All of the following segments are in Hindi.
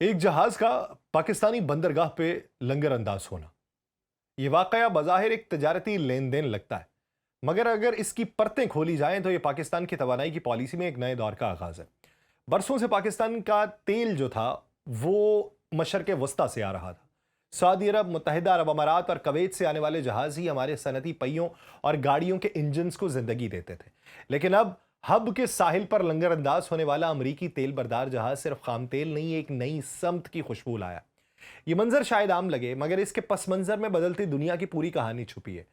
एक जहाज का पाकिस्तानी बंदरगाह पे लंगर अंदाज होना, यह वाकया बज़ाहिर एक तजारती लेन देन लगता है, मगर अगर इसकी परतें खोली जाएं तो यह पाकिस्तान की तवानाई की पॉलिसी में एक नए दौर का आगाज है। बरसों से पाकिस्तान का तेल जो था वो मशरक़ वस्ता से आ रहा था। सऊदी अरब, मुत्तहिदा अरब अमारात और कवैत से आने वाले जहाज ही हमारे सनती पहियों और गाड़ियों के इंजन को जिंदगी देते थे। लेकिन अब हब के साहिल पर लंगर अंदाज होने वाला अमरीकी तेल बरदार जहाज सिर्फ खाम तेल नहीं, एक नई समत की खुशबू लाया। ये मंजर शायद आम लगे, मगर इसके पस मंजर में बदलती दुनिया की पूरी कहानी छुपी है।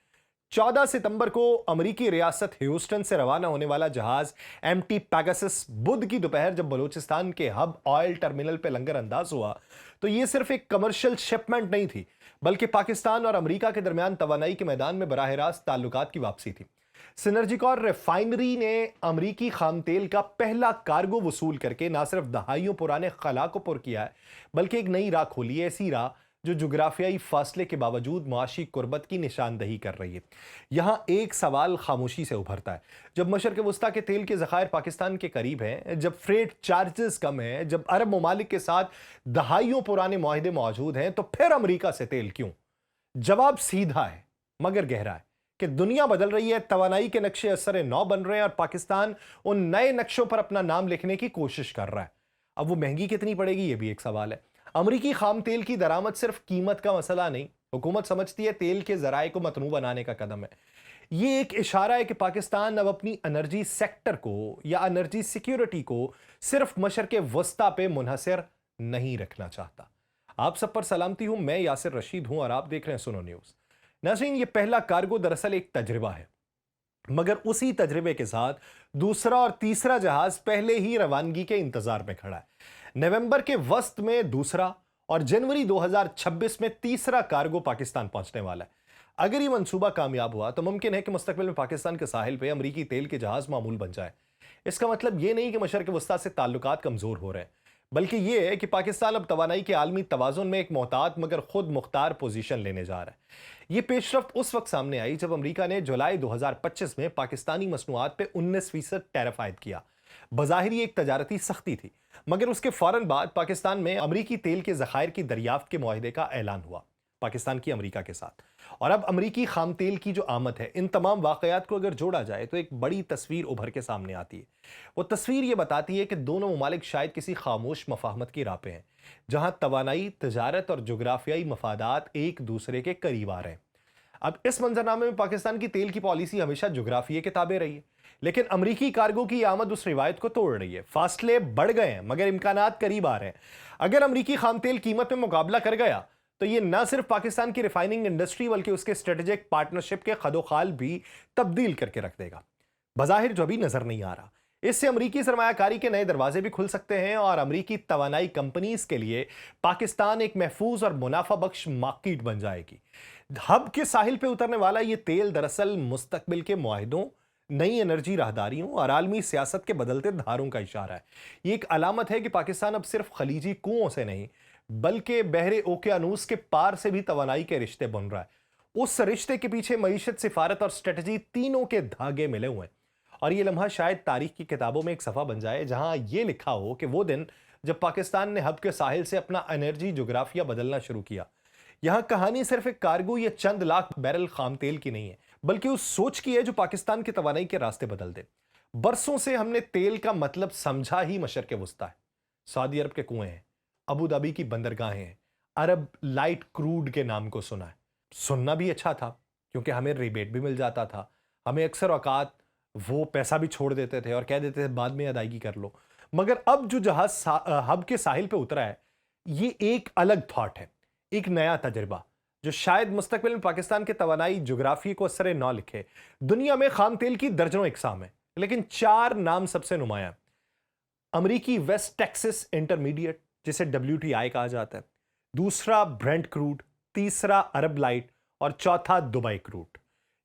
14 सितंबर को अमरीकी रियासत ह्यूस्टन से रवाना होने वाला जहाज एमटी पैगासस बुध की दोपहर जब बलूचिस्तान के हब ऑयल टर्मिनल पर लंगर अंदाज हुआ तो यह सिर्फ एक कमर्शियल शिपमेंट नहीं थी, बल्कि पाकिस्तान और अमेरिका के दरमियान तवानाई के मैदान में बराह रास्त ताल्लुकात की वापसी थी। सिनर्जिकॉर रिफाइनरी ने अमरीकी खाम तेल का पहला कार्गो वसूल करके न सिर्फ दहाइयों पुराने खला को पुर किया है, बल्कि एक नई राह खोली है, ऐसी राह जो जुग्राफियाई फासले के बावजूद मुआशी कुर्बत की निशानदही कर रही है। यहां एक सवाल खामोशी से उभरता है, जब मशरक़ वस्ता के तेल के ज़खायर पाकिस्तान के करीब हैं, जब फ्रेट चार्जेस कम हैं, जब अरब ममालिक के साथ दहाइयों पुराने मुआहदे मौजूद हैं, तो फिर अमरीका से तेल क्यों? जवाब सीधा है मगर गहरा है कि दुनिया बदल रही है, तवानाई के नक्शे असर नौ बन रहे हैं और पाकिस्तान उन नए नक्शों पर अपना नाम लिखने की कोशिश कर रहा है। अब वो महंगी कितनी पड़ेगी, ये भी एक सवाल है। अमरीकी खाम तेल की दरामद सिर्फ कीमत का मसला नहीं, हुकूमत समझती है तेल के जराए को मतनू बनाने का कदम है। ये एक इशारा है कि पाकिस्तान अब अपनी एनर्जी सेक्टर को या एनर्जी सिक्योरिटी को सिर्फ मशरक़ वस्ता पे मुनहसर नहीं रखना चाहता। आप सब पर सलामती हूं, मैं यासिर रशीद हूं और आप देख रहे हैं सुनो न्यूज। नाज़रीन, ये पहला कार्गो दरअसल एक तजर्बा है, मगर उसी तजर्बे के साथ दूसरा और तीसरा जहाज पहले ही रवानगी के इंतजार में खड़ा है। नवंबर के वस्त में दूसरा और जनवरी 2026 में तीसरा कार्गो पाकिस्तान पहुंचने वाला है। अगर ये मंसूबा कामयाब हुआ तो मुमकिन है कि मुस्तकबिल में पाकिस्तान के साहिल पे अमरीकी तेल के जहाज मामूल बन जाए। इसका मतलब ये नहीं कि मशरक़ वस्ता से ताल्लुकात कमजोर हो रहे हैं, बल्कि यह है कि पाकिस्तान अब तवानाई के आलमी तवाज़ुन में एक मोहतात मगर खुद मुख्तार पोजीशन लेने जा रहा है। यह पेशरफ्त उस वक्त सामने आई जब अमेरिका ने जुलाई 2025 में पाकिस्तानी मसनूआत पे 19% टैरिफ आयद किया। बज़ाहिर एक तजारती सख्ती थी, मगर उसके फौरन बाद पाकिस्तान में अमरीकी तेल के ज़खायर की दरियाफ्त के मुआहदे का ऐलान हुआ पाकिस्तान की अमरीका के साथ। और अब अमरीकी खाम तेल की जो आमद है, इन तमाम वाकयात को अगर जोड़ा जाए तो एक बड़ी तस्वीर उभर के सामने आती है। वो तस्वीर ये बताती है कि दोनों ममालिक शायद किसी खामोश मफाहमत की राह पे हैं, जहां तवानाई, तजारत और जोग्राफियाई मफादात एक दूसरे के करीब आ रहे हैं। अब इस मंजरनामे में पाकिस्तान की तेल की पॉलिसी हमेशा जोग्राफिया के ताबे रही है, लेकिन अमरीकी कार्गो की आमद उस रिवायत को तोड़ रही है। फासले बढ़ गए हैं मगर इम्कानात करीब आ रहे हैं। अगर अमरीकी खाम तेल कीमत में मुकाबला कर गया तो यह न सिर्फ पाकिस्तान की रिफाइनिंग इंडस्ट्री बल्कि उसके स्ट्रेटेजिक पार्टनरशिप के खदोखाल भी तब्दील करके रख देगा। बज़ाहिर जो भी नजर नहीं आ रहा, इससे अमरीकी सरमायाकारी के नए दरवाजे भी खुल सकते हैं और अमरीकी तवानाई कंपनीज के लिए पाकिस्तान एक महफूज और मुनाफा बख्श मार्केट बन जाएगी। हब के साहिल पे उतरने वाला यह तेल दरअसल मुस्तकबिल के मुआहिदों, नई एनर्जी राहदारियों और आलमी सियासत के बदलते धारों का इशारा है। यह एक अलामत है कि पाकिस्तान अब सिर्फ खलीजी कुओं से नहीं, बल्कि बहरे ओकेयानूस के पार से भी तवानाई के रिश्ते बन रहा है। उस रिश्ते के पीछे मईशत, सिफारत और स्ट्रेटजी तीनों के धागे मिले हुए हैं। और यह लम्हा शायद तारीख की किताबों में एक सफ़ा बन जाए जहां यह लिखा हो कि वो दिन जब पाकिस्तान ने हब के साहिल से अपना एनर्जी जोग्राफिया बदलना शुरू किया। यहां कहानी सिर्फ एक कार्गो या चंद लाख बैरल खाम तेल की नहीं है, बल्कि उस सोच की है जो पाकिस्तान की तवानाई के रास्ते बदल दे। बरसों से हमने तेल का मतलब समझा ही मशरक़ वस्ता है। सऊदी अरब के कुएं हैं, अबू धाबी की बंदरगाहें हैं, अरब लाइट क्रूड के नाम को सुना है। सुनना भी अच्छा था क्योंकि हमें रिबेट भी मिल जाता था। हमें अक्सर औकात वो पैसा भी छोड़ देते थे और कह देते थे बाद में अदायगी कर लो। मगर अब जो जहाज हब के साहिल पे उतरा है, ये एक अलग थॉट है, एक नया तजर्बा जो शायद मुस्तकबिल में पाकिस्तान के तवानाई जोग्राफी को असर न लिखे। दुनिया में खाम तेल की दर्जनों इकसाम है, लेकिन 4 नाम सबसे नुमाया। अमरीकी वेस्ट टेक्सास इंटरमीडिएट, जिसे WTI कहा जाता है, दूसरा ब्रेंट क्रूड, तीसरा अरब लाइट और चौथा दुबई क्रूड।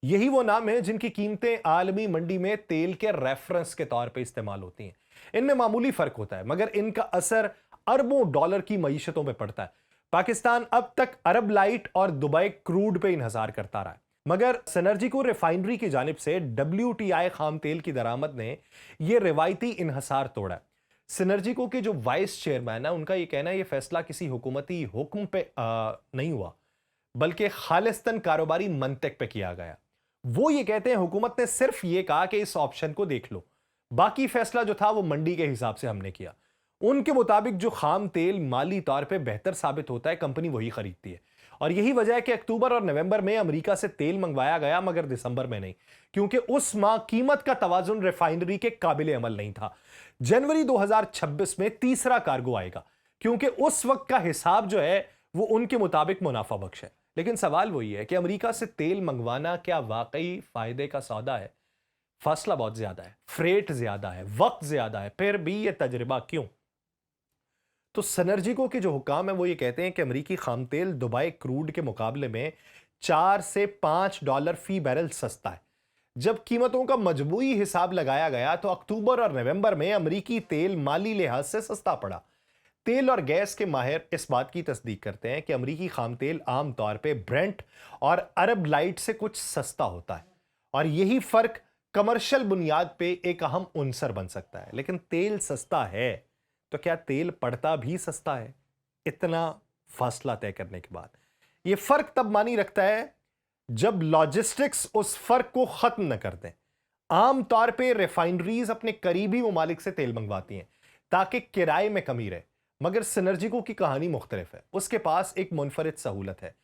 यही वो नाम है जिनकी कीमतें आलमी मंडी में तेल के रेफरेंस के तौर पे इस्तेमाल होती हैं। इनमें मामूली फर्क होता है, मगर इनका असर अरबों डॉलर की मईशतों में पड़ता है। पाकिस्तान अब तक अरब लाइट और दुबई क्रूड पे इन्हसार करता रहा है, मगर सिनर्जिको रिफाइनरी की जानिब से WTI खाम तेल की दरामद ने यह रिवायती इन्हसार तोड़ा है। सिनर्जिको के जो वाइस चेयरमैन है, उनका ये कहना है ये फैसला किसी हुकूमती हुक्म पे नहीं हुआ, बल्कि खालिस्तन कारोबारी मंतक पे किया गया। वो ये कहते हैं हुकूमत ने सिर्फ ये कहा कि इस ऑप्शन को देख लो, बाकी फैसला जो था वो मंडी के हिसाब से हमने किया। उनके मुताबिक जो खाम तेल माली तौर पे बेहतर साबित होता है, कंपनी वही खरीदती है। और यही वजह है कि अक्टूबर और नवंबर में अमेरिका से तेल मंगवाया गया, मगर दिसंबर में नहीं, क्योंकि उस माह कीमत का तवाजुन रिफाइनरी के काबिल अमल नहीं था। जनवरी 2026 में तीसरा कार्गो आएगा, क्योंकि उस वक्त का हिसाब जो है वो उनके मुताबिक मुनाफा बख्श है। लेकिन सवाल वही है कि अमेरिका से तेल मंगवाना क्या वाकई फायदे का सौदा है? फासला बहुत ज्यादा है, फ्रेट ज्यादा है, वक्त ज्यादा है, फिर भी यह तजर्बा क्यों? तो सिनर्जिको के जो हुकाम है वो ये कहते हैं कि अमेरिकी खाम तेल दुबई क्रूड के मुकाबले में $4 से $5 फी बैरल सस्ता है। जब कीमतों का मजबूरी हिसाब लगाया गया तो अक्टूबर और नवंबर में अमेरिकी तेल माली लिहाज से सस्ता पड़ा। तेल और गैस के माहिर इस बात की तस्दीक करते हैं कि अमेरिकी खाम तेल आमतौर पर ब्रेंट और अरब लाइट से कुछ सस्ता होता है, और यही फर्क कमर्शियल बुनियाद पे एक अहम उनसर बन सकता है। लेकिन तेल सस्ता है तो क्या तेल पड़ता भी सस्ता है? इतना फासला तय करने के बाद यह फर्क तब मानी रखता है जब लॉजिस्टिक्स उस फर्क को खत्म न कर दें। आमतौर पे रिफाइनरीज अपने करीबी ममालिक से तेल मंगवाती हैं ताकि किराए में कमी रहे, मगर सिनर्जिको की कहानी मुख्तलिफ है। उसके पास एक मुनफरिद सहूलत है,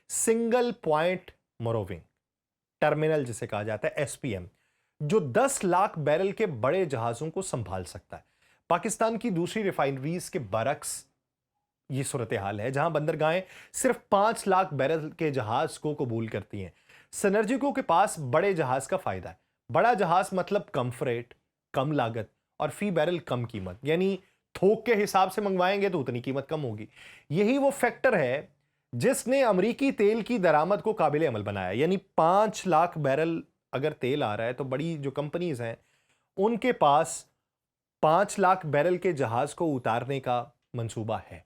सिंगल पॉइंट मोरोविंग टर्मिनल जिसे कहा जाता है, एसपीएम, जो 10 लाख बैरल के बड़े जहाजों को संभाल सकता है। पाकिस्तान की दूसरी रिफाइनरीज के बरक्स ये सूरत हाल है, जहां बंदरगाहें सिर्फ 5 लाख बैरल के जहाज को कबूल करती हैं। सिनर्जिको के पास बड़े जहाज का फायदा है। बड़ा जहाज मतलब कम फ्रेट, कम लागत और फी बैरल कम कीमत, यानी थोक के हिसाब से मंगवाएंगे तो उतनी कीमत कम होगी। यही वो फैक्टर है जिसने अमेरिकी तेल की दरामद को काबिल अमल बनाया। यानी 5 लाख बैरल अगर तेल आ रहा है तो बड़ी जो कंपनीज हैं उनके पास 5 लाख बैरल के जहाज को उतारने का मंसूबा है।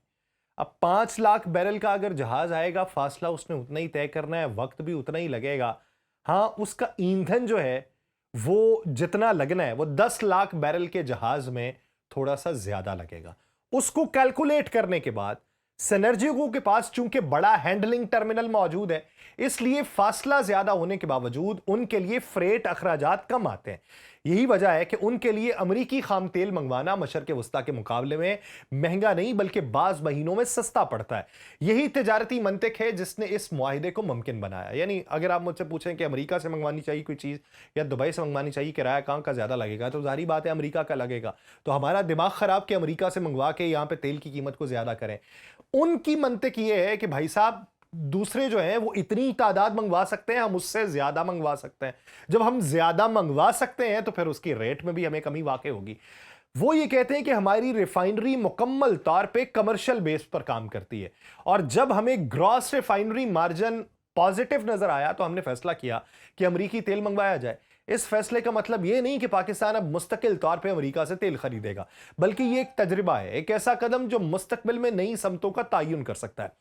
अब 5 लाख बैरल का अगर जहाज आएगा, फासला उसने उतना ही तय करना है, वक्त भी उतना ही लगेगा। हां, उसका ईंधन जो है वो जितना लगना है वो 10 लाख बैरल के जहाज में थोड़ा सा ज्यादा लगेगा। उसको कैलकुलेट करने के बाद सिनर्जिको के पास चूंकि बड़ा हैंडलिंग टर्मिनल मौजूद है, इसलिए फासला ज्यादा होने के बावजूद उनके लिए फ्रेट अखराजात कम आते हैं। यही वजह है कि उनके लिए अमेरिकी खाम तेल मंगवाना मशरक़ वस्ता के मुकाबले में महंगा नहीं बल्कि बाज़ महीनों में सस्ता पड़ता है। यही तिजारती मंतिक है जिसने इस मुआहिदे को मुमकिन बनाया। यानी अगर आप मुझसे पूछें कि अमेरिका से मंगवानी चाहिए कोई चीज़ या दुबई से मंगवानी चाहिए, किराया कहाँ का ज़्यादा लगेगा, तो जाहिर बात है अमेरिका का लगेगा। तो हमारा दिमाग ख़राब कि अमेरिका से मंगवा के यहाँ पे तेल की कीमत को ज़्यादा करें। उनकी मंतिक ये है कि भाई साहब, दूसरे जो हैं वो इतनी तादाद मंगवा सकते हैं, हम उससे ज्यादा मंगवा सकते हैं। जब हम ज्यादा मंगवा सकते हैं तो फिर उसकी रेट में भी हमें कमी वाकई होगी। वो ये कहते हैं कि हमारी रिफाइनरी मुकम्मल तौर पे कमर्शियल बेस पर काम करती है, और जब हमें ग्रॉस रिफाइनरी मार्जिन पॉजिटिव नजर आया तो हमने फैसला किया कि अमेरिकी तेल मंगवाया जाए। इस फैसले का मतलब यह नहीं कि पाकिस्तान अब मुस्तकिल तौर पे अमेरिका से तेल खरीदेगा, बल्कि यह एक तजर्बा है, एक ऐसा कदम जो मुस्तकबिल में नई समतों का तयन कर सकता है।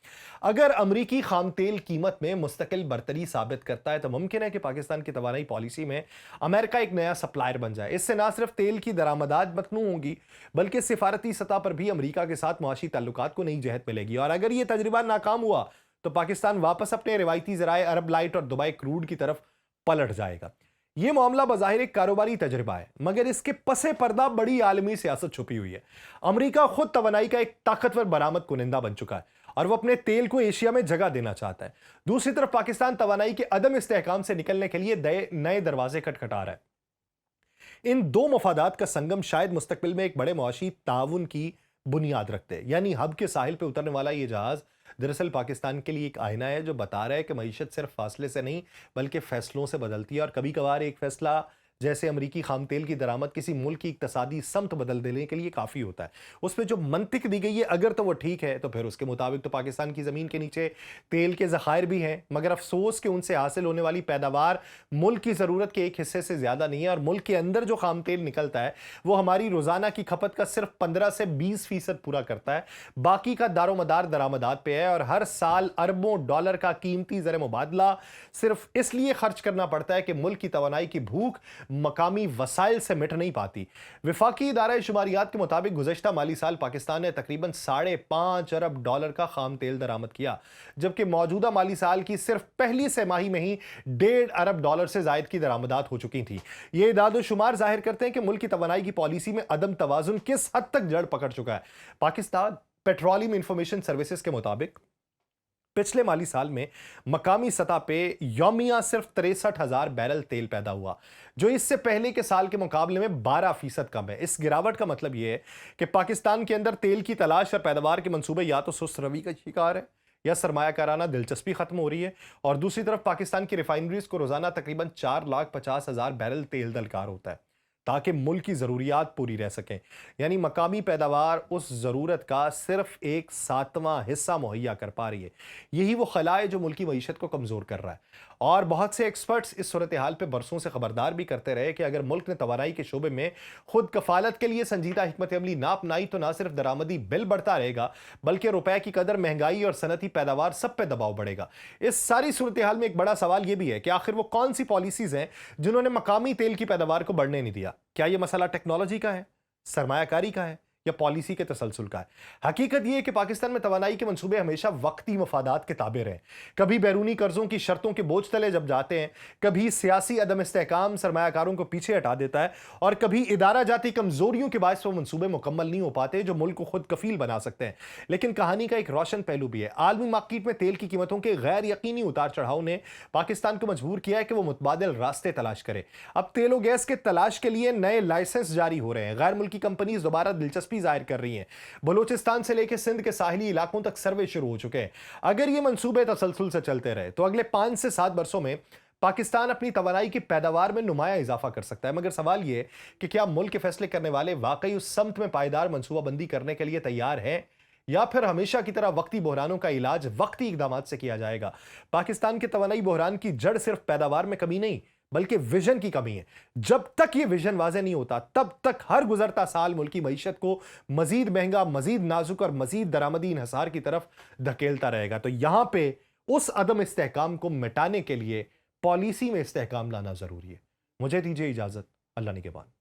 अगर अमेरिकी खाम तेल कीमत में मुस्तकिल बरतरी साबित करता है तो मुमकिन है कि पाकिस्तान की तवानाई पॉलिसी में अमेरिका एक नया सप्लायर बन जाए। इससे ना सिर्फ तेल की दरामदात मखनू होंगी बल्कि सिफारती सतह पर भी अमेरिका के साथ मुआशी ताल्लुकात को नई जहत मिलेगी। और अगर यह तजर्बा नाकाम हुआ तो पाकिस्तान वापस अपने रिवायती ज़राए अरब लाइट और दुबई क्रूड की तरफ पलट जाएगा। यह मामला बज़ाहिर एक कारोबारी तजर्बा है, मगर इसके पसे पर्दा बड़ी आलमी सियासत छुपी हुई है। अमेरिका खुद तवानाई का एक ताकतवर बरामद कुनिंदा बन चुका है और वह अपने तेल को एशिया में जगह देना चाहता है। दूसरी तरफ पाकिस्तान तवानाई के अदम इस्तेहकाम से निकलने के लिए नए दरवाजे खटखटा रहा है। इन दो मफादात का संगम शायद मुस्तकबिल में एक बड़े मुआशी ताउन की बुनियाद रखते हैं। यानी हब के साहिल पर उतरने वाला यह जहाज दरअसल पाकिस्तान के लिए एक आईना है जो बता रहा है कि मईशत सिर्फ फासले से नहीं बल्कि फैसलों से बदलती है, और कभी कभार एक फैसला जैसे अमेरिकी खाम तेल की दरामद किसी मुल्क की इक्तसादी समत बदल देने के लिए काफ़ी होता है। उसमें जो मंतिक दी गई है अगर तो वो ठीक है तो फिर उसके मुताबिक तो पाकिस्तान की ज़मीन के नीचे तेल के ज़खायर भी हैं, मगर अफसोस कि उनसे हासिल होने वाली पैदावार मुल्क की ज़रूरत के एक हिस्से से ज़्यादा नहीं है, और मुल्क के अंदर जो खाम तेल निकलता है वो हमारी रोज़ाना की खपत का सिर्फ 15 से 20% पूरा करता है। बाकी का दारोमदार दरामदात पे है, और हर साल अरबों डॉलर का कीमती ज़र मुबादला सिर्फ इसलिए खर्च करना पड़ता है कि मुल्क की तवानाई की भूख मकामी वसाइल से मिट नहीं पाती। विफाकी इदारा शुमारियात के मुताबिक गुज़श्ता माली साल पाकिस्तान ने तकरीबन $5.5 अरब का खाम तेल दरामद किया, जबकि मौजूदा माली साल की सिर्फ पहली तिमाही में ही $1.5 अरब से जायद की दरामदात हो चुकी थी। ये इदाद शुमार जाहिर करते हैं कि मुल्क की तवानाई की पॉलिसी में अदम तवाजुन किस हद तक जड़ पकड़ चुका है। पाकिस्तान पेट्रोलियम इंफॉर्मेशन सर्विसेज के मुताबिक पिछले माली साल में मकामी सतह पे यौमिया सिर्फ 63,000 बैरल तेल पैदा हुआ, जो इससे पहले के साल के मुकाबले में 12% कम है। इस गिरावट का मतलब यह है कि पाकिस्तान के अंदर तेल की तलाश और पैदावार के मंसूबे या तो सुस्त रवि का शिकार है या सरमायाकाराना दिलचस्पी खत्म हो रही है, और दूसरी तरफ पाकिस्तान की रिफाइनरीज को रोजाना तकरीबन 4,50,000 बैरल तेल दरकार होता है ताकि मुल्क की जरूरियात पूरी रह सकें। यानी मकामी पैदावार उस जरूरत का सिर्फ 1/7वां हिस्सा मुहैया कर पा रही है। यही वो खला है जो मुल्क की मईशत को कमजोर कर रहा है। और बहुत से एक्सपर्ट्स इस सूरत हाल पर बरसों से खबरदार भी करते रहे कि अगर मुल्क ने तवानाई के शोबे में खुद कफालत के लिए संजीदा हिकमत अमली ना अपनाई तो ना सिर्फ दरामदी बिल बढ़ता रहेगा, बल्कि रुपए की कदर, महंगाई और सनती पैदावार सब पे दबाव बढ़ेगा। इस सारी सूरत हाल में एक बड़ा सवाल यह भी है कि आखिर वो कौन सी पॉलिसीज हैं जिन्होंने मकामी तेल की पैदावार को बढ़ने नहीं दिया। क्या यह मसला टेक्नोलॉजी का है, सरमायाकारी का है, या पॉलिसी के तसलसल का है? हकीकत यह है कि पाकिस्तान में तवानाई के मंसूबे हमेशा वक्ती मफादात के ताबे रहे। कभी बैरूनी कर्जों की शर्तों के बोझ तले जब जाते हैं, कभी सियासी अदम इस्तेहकाम सरमायाकारों को पीछे हटा देता है, और कभी इदारा जाती कमजोरियों के बायस वो मंसूबे मुकम्मल नहीं हो पाते जो मुल्क को खुद कफील बना सकते हैं। लेकिन कहानी का एक रोशन पहलू भी है। आलमी मार्केट में तेल की कीमतों के गैर यकीनी उतार चढ़ाव ने पाकिस्तान को मजबूर किया है कि वो मुतबादिल रास्ते तलाश करे। अब तेल और गैस के तलाश के लिए नए लाइसेंस जारी हो रहे हैं, गैर मुल्की कंपनीज दोबारा दिलचस्पी जाहिर कर रही हैं। बलूचिस्तान से लेकर सिंध के साहिली इलाकों तक सर्वे शुरू हो चुके हैं। अगर ये मंसूबे तसलसल से चलते रहे तो अगले 5 से 7 वर्षों में पाकिस्तान अपनी तवानाई की पैदावार में नुमाया इजाफा कर सकता है। मगर सवाल यह कि क्या मुल्क के फैसले करने वाले वाकई उस समत में पायदार मंसूबाबंदी करने के लिए तैयार हैं, या फिर हमेशा की तरह वक्ती बहरानों का इलाज वक्ती इकदाम से किया जाएगा। पाकिस्तान के तवानाई बहरान की जड़ सिर्फ पैदावार में कमी नहीं बल्कि विजन की कमी है। जब तक यह विजन वाज़ेह नहीं होता तब तक हर गुजरता साल मुल्क की मईशत को मजीद महंगा, मजीद नाजुक और मजीद दरामदी इन्हिसार की तरफ धकेलता रहेगा। तो यहां पे उस अदम इस्तेहकाम को मिटाने के लिए पॉलिसी में इस्तेहकाम लाना जरूरी है। मुझे दीजिए इजाजत। अल्लाह निगहबान।